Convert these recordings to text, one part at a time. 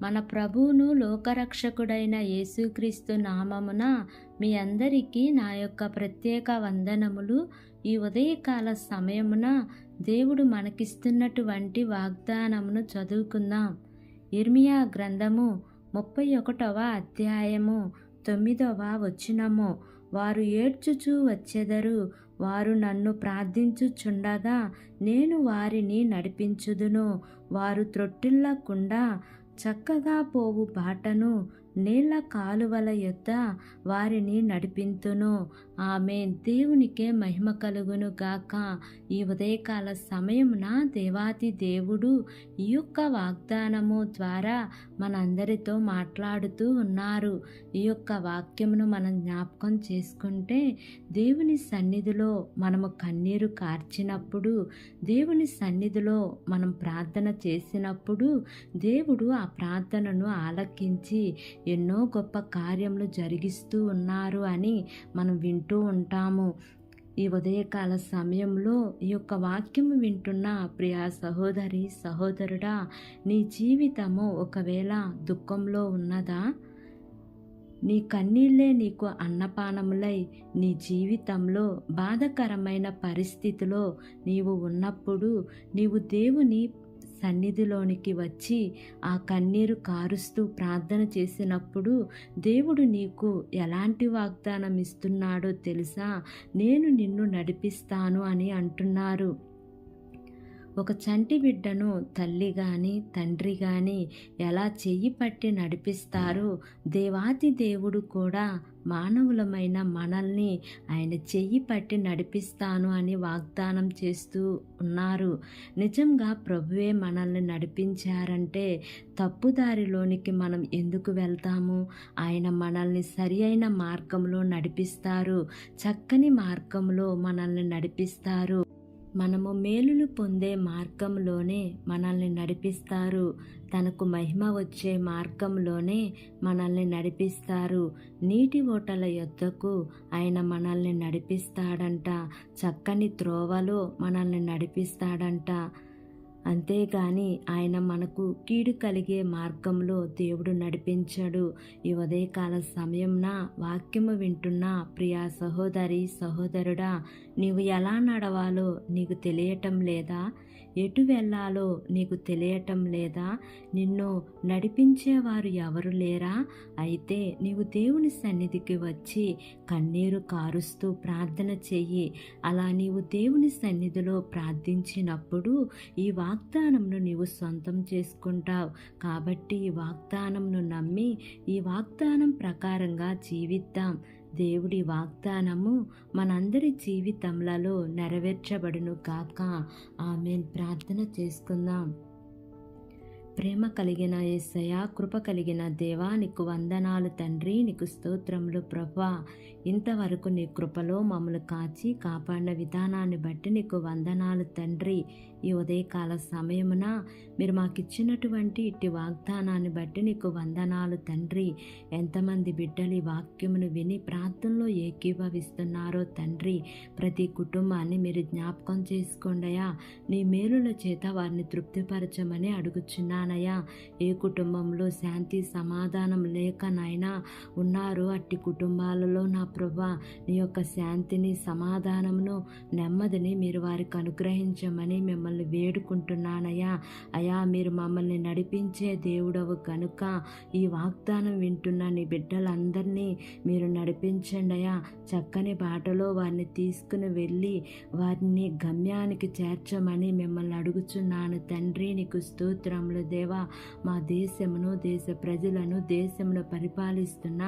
మన ప్రభువును లోకరక్షకుడైన యేసుక్రీస్తు నామమున మీ అందరికీ నా యొక్క ప్రత్యేక వందనములు. ఈ ఉదయకాల సమయమున దేవుడు మనకిస్తున్నటువంటి వాగ్దానమును చదువుకుందాం. ఇర్మియా గ్రంథము 31వ అధ్యాయము 9వ వచనము. వారు ఏడ్చుచూ వచ్చెదరు, వారు నన్ను ప్రార్థించుచుండగా నేను వారిని నడిపించుదును. వారు త్రొట్టిల్లకుండా చక్కగా పోవు బాటను, నీళ్ల కాలువల యొద్ద వారిని నడిపింతును. ఆమేన్. దేవునికే మహిమ కలుగును గాక. ఈ ఉదయకాల సమయమున దేవాతి దేవుడు ఈ యొక్క వాగ్దానము ద్వారా మనందరితో మాట్లాడుతూ ఉన్నారు. ఈ యొక్క వాక్యమును మనం జ్ఞాపకం చేసుకుంటే, దేవుని సన్నిధిలో మనము కన్నీరు కార్చినప్పుడు, దేవుని సన్నిధిలో మనం ప్రార్థన చేసినప్పుడు దేవుడు ఆ ప్రార్థనను ఆలకించి ఎన్నో గొప్ప కార్యములు జరిగిస్తూ ఉన్నారు అని మనం వింటూ ఉంటాము. ఈ ఉదయకాల సమయంలో ఈ యొక్క వాక్యము వింటున్న ప్రియా సహోదరి సహోదరుడా, నీ జీవితము ఒకవేళ దుఃఖంలో ఉన్నదా? నీ కన్నీళ్ళే నీకు అన్నపానములై నీ జీవితంలో బాధకరమైన పరిస్థితిలో నీవు ఉన్నప్పుడు నీవు దేవుని సన్నిధిలోనికి వచ్చి ఆ కన్నీరు కారుస్తూ ప్రార్థన చేసినప్పుడు దేవుడు నీకు ఎలాంటి వాగ్దానం ఇస్తున్నాడో తెలుసా? నేను నిన్ను నడిపిస్తాను అని అంటున్నారు. ఒక చంటి బిడ్డను తల్లి కానీ తండ్రి కానీ ఎలా చెయ్యి పట్టి నడిపిస్తారో, దేవాతి దేవుడు కూడా మానవులమైన మనల్ని ఆయన చెయ్యి పట్టి నడిపిస్తాను అని వాగ్దానం చేస్తూ ఉన్నారు. నిజంగా ప్రభువే మనల్ని నడిపించారంటే తప్పుదారిలోనికి మనం ఎందుకు వెళ్తాము? ఆయన మనల్ని సరి అయిన మార్గంలో నడిపిస్తారు, చక్కని మార్గంలో మనల్ని నడిపిస్తారు. మనము మేలులు పొందే మార్గంలోనే మనల్ని నడిపిస్తారు. తనకు మహిమ వచ్చే మార్గంలోనే మనల్ని నడిపిస్తారు. నీటి ఓటల యొద్దకు ఆయన మనల్ని నడిపిస్తాడంట. చక్కని త్రోవలో మనల్ని నడిపిస్తాడంట. అంతేగాని ఆయన మనకు కీడు కలిగే మార్గంలో దేవుడు నడిపించడు. ఈ ఉదయకాల సమయంన వాక్యము వింటున్న ప్రియా సహోదరి సహోదరుడా, నీవు ఎలా నడవాలో నీకు తెలియటం లేదా? ఎటు వెళ్ళాలో నీకు తెలియటం లేదా? నిన్ను నడిపించేవారు ఎవరు లేరా? అయితే నీవు దేవుని సన్నిధికి వచ్చి కన్నీరు కారుస్తూ ప్రార్థన చెయ్యి. అలా నీవు దేవుని సన్నిధిలో ప్రార్థించినప్పుడు ఈ వాగ్దానంను నీవు సొంతం చేసుకుంటావు. కాబట్టి ఈ వాగ్దానంను నమ్మి ఈ వాగ్దానం ప్రకారంగా జీవిద్దాం. దేవుడి వాగ్దానము మనందరి జీవితంలో నెరవేర్చబడును గాక. ఆమేన్. ప్రార్థన చేసుకుందాం. ప్రేమ కలిగిన యేసయ్యా, కృప కలిగిన దేవా, నీకు వందనాలు తండ్రి, నీకు స్తోత్రములు ప్రభువా. ఇంతవరకు నీ కృపలో మమ్మల్ని కాచి కాపాడిన విధానాన్ని బట్టి నీకు వందనాలు తండ్రి. ఈ ఉదయకాల సమయమున మీరు మాకు ఇచ్చినటువంటి ఇట్టి వాగ్దానాన్ని బట్టి నీకు వందనాలు తండ్రి. ఎంతమంది బిడ్డలు ఈ వాక్యమును విని ప్రార్థనలో ఏకీభవిస్తున్నారో తండ్రి, ప్రతి కుటుంబాన్ని మీరు జ్ఞాపకం చేసుకోండియా. నీ మేలుల చేత వారిని తృప్తిపరచమని అడుగుచున్నానయ్యా. ఏ కుటుంబంలో శాంతి సమాధానం లేక నాయనా ఉన్నారో అట్టి కుటుంబాలలో నా ప్రభువా, నీ యొక్క శాంతిని సమాధానమును నెమ్మదిని మీరు వారికి అనుగ్రహించమని మిమ్మల్ని వేడుకుంటున్నానయ్యా. అయా, మీరు మమ్మల్ని నడిపించే దేవుడవు కనుక ఈ వాగ్దానం వింటున్న నీ బిడ్డలందరినీ మీరు నడిపించండి అయ్యా. చక్కని బాటలో వారిని తీసుకుని వెళ్ళి వారిని గమ్యానికి చేర్చమని మిమ్మల్ని అడుగుచున్నాను తండ్రి. నీకు స్తోత్రములు దేవా. మా దేశమును, దేశ ప్రజలను, దేశమును పరిపాలిస్తున్న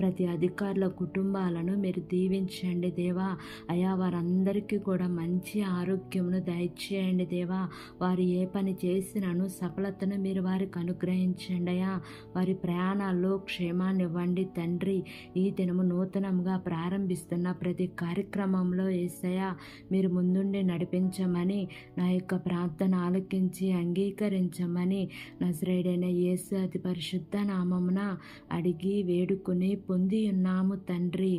ప్రతి అధికారుల కుటుంబాలను మీరు దీవించండి దేవా. అయా, వారందరికీ కూడా మంచి ఆరోగ్యమును దయచేయండి దేవా. వారు ఏ పని చేసినను సఫలతను మీరు వారికి అనుగ్రహించండి అయ్యా. వారి ప్రయాణాల్లో క్షేమాన్ని ఇవ్వండి తండ్రి. ఈ దినము నూతనంగా ప్రారంభిస్తున్న ప్రతి కార్యక్రమంలో యేసయ్యా మీరు ముందుండి నడిపించమని, నా యొక్క ప్రార్థన ఆలకించి అంగీకరించమని నజరేయుడైన యేసు అతి పరిశుద్ధ నామమున అడిగి వేడుకుని పొంది ఉన్నాము తండ్రి.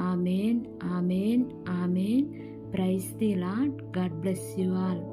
Amen, amen, amen. Praise the lord. God bless you all.